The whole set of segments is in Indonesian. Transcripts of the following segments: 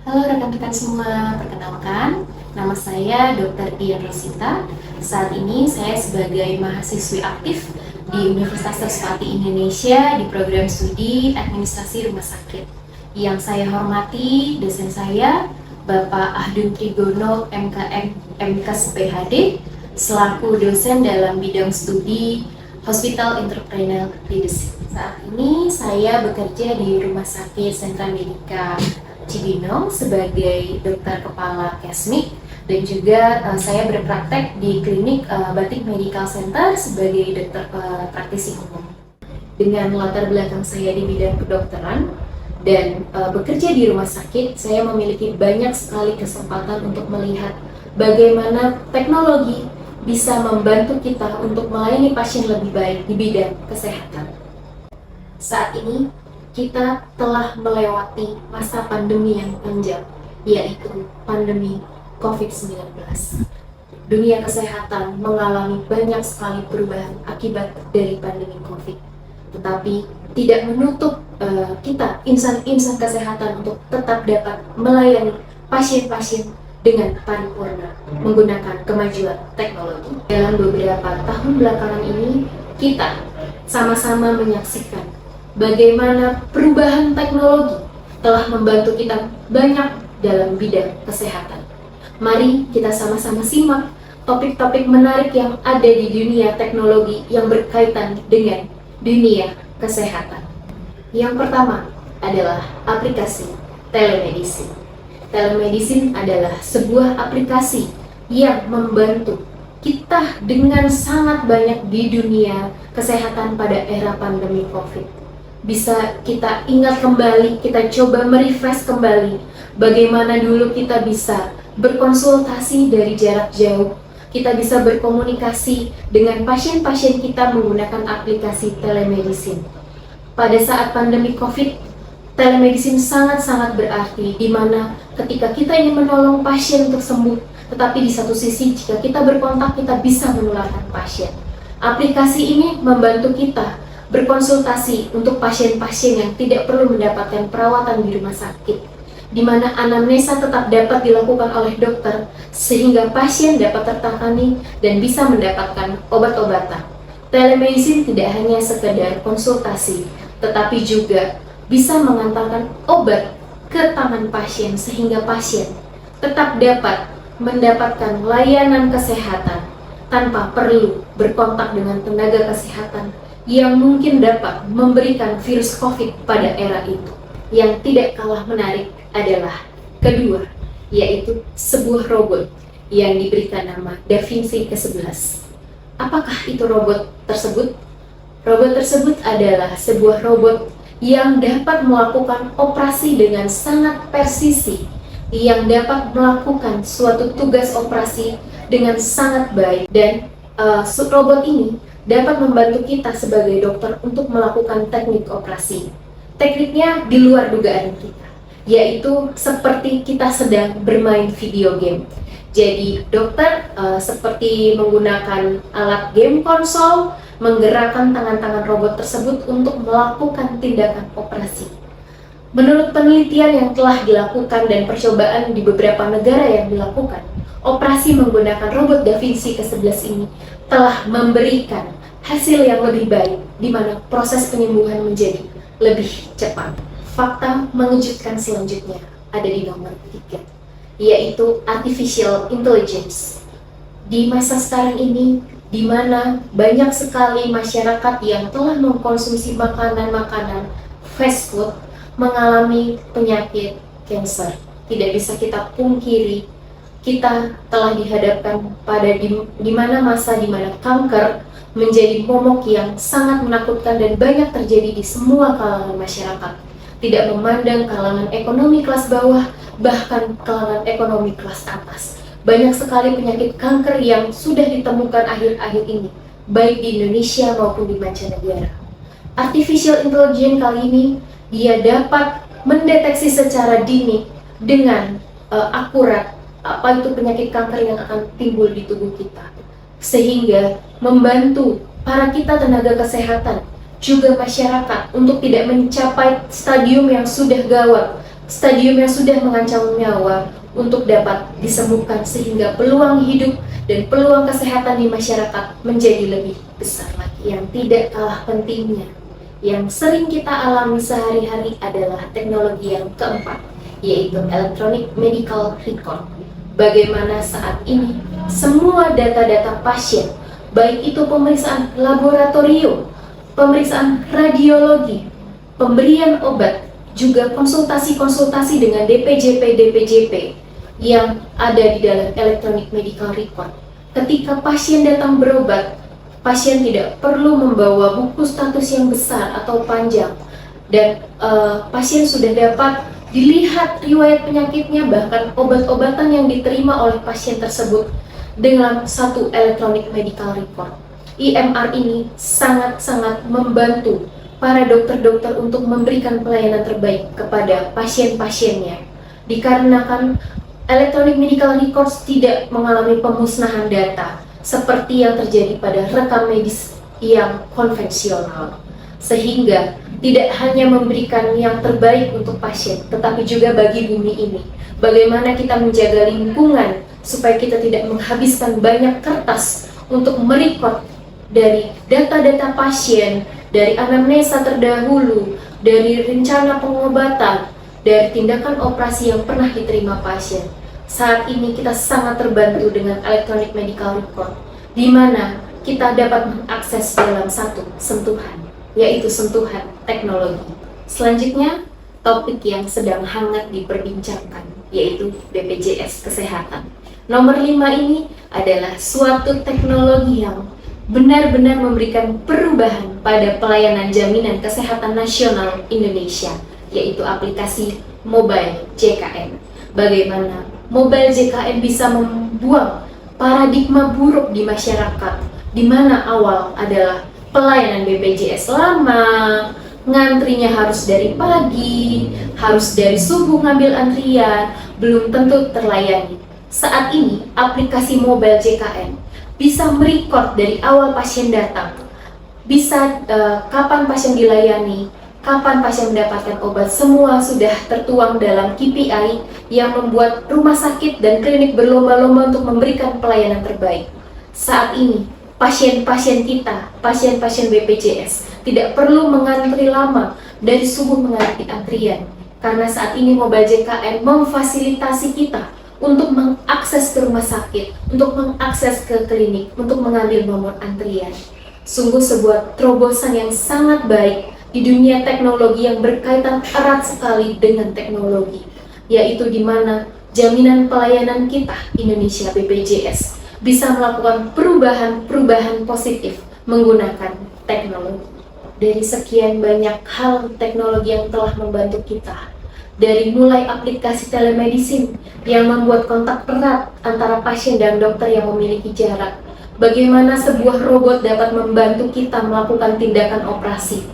Halo rekan-rekan semua, perkenalkan, nama saya Dr. Dian Rosita. Saat ini saya sebagai mahasiswi aktif di Universitas Trisakti Indonesia di program studi Administrasi Rumah Sakit. Yang saya hormati dosen saya, Bapak Ahdun Trigono MKM MKes PhD, selaku dosen dalam bidang studi Hospital Entrepreneurial Leadership. Saat ini saya bekerja di Rumah Sakit Sentra Medica Cibinong sebagai dokter kepala Kesmik, dan juga saya berpraktek di klinik Batik Medical Center sebagai dokter praktisi umum. Dengan latar belakang saya di bidang kedokteran dan bekerja di rumah sakit, saya memiliki banyak sekali kesempatan untuk melihat bagaimana teknologi bisa membantu kita untuk melayani pasien lebih baik di bidang kesehatan. Saat ini kita telah melewati masa pandemi yang panjang, yaitu pandemi COVID-19. Dunia kesehatan mengalami banyak sekali perubahan akibat dari pandemi COVID. Tetapi tidak menutup kita, insan-insan kesehatan, untuk tetap dapat melayani pasien-pasien dengan paripurna menggunakan kemajuan teknologi. Dalam beberapa tahun belakangan ini, kita sama-sama menyaksikan bagaimana perubahan teknologi telah membantu kita banyak dalam bidang kesehatan. Mari kita sama-sama simak topik-topik menarik yang ada di dunia teknologi yang berkaitan dengan dunia kesehatan. Yang pertama adalah aplikasi telemedicine. Telemedicine adalah sebuah aplikasi yang membantu kita dengan sangat banyak di dunia kesehatan pada era pandemi COVID. Bisa kita ingat kembali, kita coba merefresh kembali bagaimana dulu kita bisa berkonsultasi dari jarak jauh, kita bisa berkomunikasi dengan pasien-pasien kita menggunakan aplikasi telemedicine. Pada saat pandemi COVID, telemedicine sangat-sangat berarti, di mana ketika kita ingin menolong pasien untuk sembuh, tetapi di satu sisi jika kita berkontak, kita bisa menularkan pasien. Aplikasi ini membantu kita berkonsultasi untuk pasien-pasien yang tidak perlu mendapatkan perawatan di rumah sakit, di mana anamnesa tetap dapat dilakukan oleh dokter sehingga pasien dapat tertangani dan bisa mendapatkan obat-obatan. Telemedicine tidak hanya sekedar konsultasi, tetapi juga bisa mengantarkan obat ke tangan pasien sehingga pasien tetap dapat mendapatkan layanan kesehatan tanpa perlu berkontak dengan tenaga kesehatan yang mungkin dapat memberikan virus COVID pada era itu. Yang tidak kalah menarik adalah kedua, yaitu sebuah robot yang diberikan nama Da Vinci ke-11. Apakah itu robot tersebut? Robot tersebut adalah sebuah robot yang dapat melakukan operasi dengan sangat presisi, yang dapat melakukan suatu tugas operasi dengan sangat baik, dan robot ini dapat membantu kita sebagai dokter untuk melakukan teknik operasi. Tekniknya di luar dugaan kita, yaitu seperti kita sedang bermain video game. Jadi dokter seperti menggunakan alat game konsol, menggerakkan tangan-tangan robot tersebut untuk melakukan tindakan operasi. Menurut penelitian yang telah dilakukan dan percobaan di beberapa negara yang dilakukan, operasi menggunakan robot Da Vinci ke-11 ini telah memberikan hasil yang lebih baik, di mana proses penyembuhan menjadi lebih cepat. Fakta mengejutkan selanjutnya ada di nomor 3, yaitu artificial intelligence. Di masa sekarang ini, di mana banyak sekali masyarakat yang telah mengkonsumsi makanan-makanan fast food mengalami penyakit kanker. Tidak bisa kita pungkiri, kita telah dihadapkan pada di mana masa di mana kanker menjadi momok yang sangat menakutkan dan banyak terjadi di semua kalangan masyarakat. Tidak memandang kalangan ekonomi kelas bawah, bahkan kalangan ekonomi kelas atas. Banyak sekali penyakit kanker yang sudah ditemukan akhir-akhir ini, baik di Indonesia maupun di mancanegara. Artificial intelligence kali ini, dia dapat mendeteksi secara dini dengan akurat apa itu penyakit kanker yang akan timbul di tubuh kita, sehingga membantu para kita tenaga kesehatan, juga masyarakat untuk tidak mencapai stadium yang sudah gawat, stadium yang sudah mengancam nyawa untuk dapat disembuhkan sehingga peluang hidup dan peluang kesehatan di masyarakat menjadi lebih besar lagi. Yang tidak kalah pentingnya, yang sering kita alami sehari-hari adalah teknologi yang keempat, yaitu electronic medical record. Bagaimana saat ini semua data-data pasien, baik itu pemeriksaan laboratorium, pemeriksaan radiologi, pemberian obat, juga konsultasi-konsultasi dengan DPJP yang ada di dalam electronic medical record. Ketika pasien datang berobat, pasien tidak perlu membawa buku status yang besar atau panjang, dan pasien sudah dapat dilihat riwayat penyakitnya, bahkan obat-obatan yang diterima oleh pasien tersebut dengan satu electronic medical record. EMR ini sangat-sangat membantu para dokter-dokter untuk memberikan pelayanan terbaik kepada pasien-pasiennya. Dikarenakan electronic medical records tidak mengalami pemusnahan data seperti yang terjadi pada rekam medis yang konvensional, sehingga tidak hanya memberikan yang terbaik untuk pasien, tetapi juga bagi bumi ini. Bagaimana kita menjaga lingkungan supaya kita tidak menghabiskan banyak kertas untuk merekod dari data-data pasien, dari anamnesa terdahulu, dari rencana pengobatan, dari tindakan operasi yang pernah diterima pasien. Saat ini kita sangat terbantu dengan electronic medical record, di mana kita dapat mengakses dalam satu sentuhan, yaitu sentuhan teknologi. Selanjutnya, topik yang sedang hangat diperbincangkan, yaitu BPJS Kesehatan. Nomor 5 ini adalah suatu teknologi yang benar-benar memberikan perubahan pada pelayanan jaminan kesehatan nasional Indonesia, yaitu aplikasi Mobile JKN. Bagaimana Mobile JKN bisa membuang paradigma buruk di masyarakat, di mana awal adalah pelayanan BPJS lama, ngantrinya harus dari pagi, harus dari subuh ngambil antrian, belum tentu terlayani. Saat ini, aplikasi Mobile JKN bisa merekod dari awal pasien datang, bisa kapan pasien dilayani, kapan pasien mendapatkan obat, semua sudah tertuang dalam KPI yang membuat rumah sakit dan klinik berlomba-lomba untuk memberikan pelayanan terbaik. Saat ini, pasien-pasien kita, pasien-pasien BPJS, tidak perlu mengantri lama dari subuh mengantri antrian, karena saat ini Mobile JKN memfasilitasi kita untuk mengakses ke rumah sakit, untuk mengakses ke klinik, untuk mengambil nomor antrian. Sungguh sebuah terobosan yang sangat baik di dunia teknologi yang berkaitan erat sekali dengan teknologi, yaitu di mana jaminan pelayanan kita Indonesia BPJS bisa melakukan perubahan positif menggunakan teknologi. Dari sekian banyak hal teknologi yang telah membantu kita, dari mulai aplikasi telemedicine yang membuat kontak erat antara pasien dan dokter yang memiliki jarak, bagaimana sebuah robot dapat membantu kita melakukan tindakan operasi,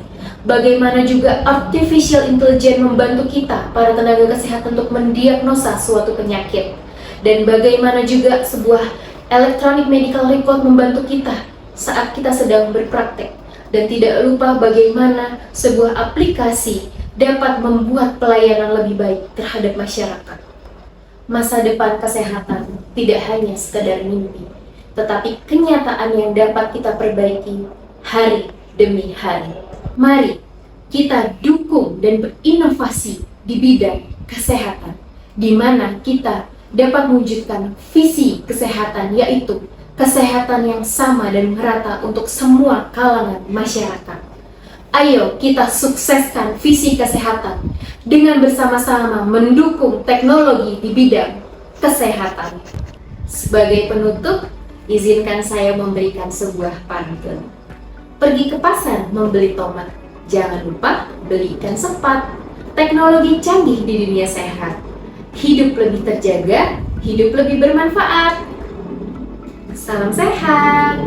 bagaimana juga artificial intelligence membantu kita, para tenaga kesehatan, untuk mendiagnosa suatu penyakit, dan bagaimana juga sebuah electronic medical record membantu kita saat kita sedang berpraktek. Dan tidak lupa bagaimana sebuah aplikasi dapat membuat pelayanan lebih baik terhadap masyarakat. Masa depan kesehatan tidak hanya sekedar mimpi, tetapi kenyataan yang dapat kita perbaiki hari demi hari. Mari kita dukung dan berinovasi di bidang kesehatan, di mana kita dapat mewujudkan visi kesehatan, yaitu kesehatan yang sama dan merata untuk semua kalangan masyarakat. Ayo kita sukseskan visi kesehatan dengan bersama-sama mendukung teknologi di bidang kesehatan. Sebagai penutup, izinkan saya memberikan sebuah pantun. Pergi ke pasar membeli tomat, jangan lupa beli ikan sepat. Teknologi canggih di dunia sehat. Hidup lebih terjaga, hidup lebih bermanfaat. Salam sehat.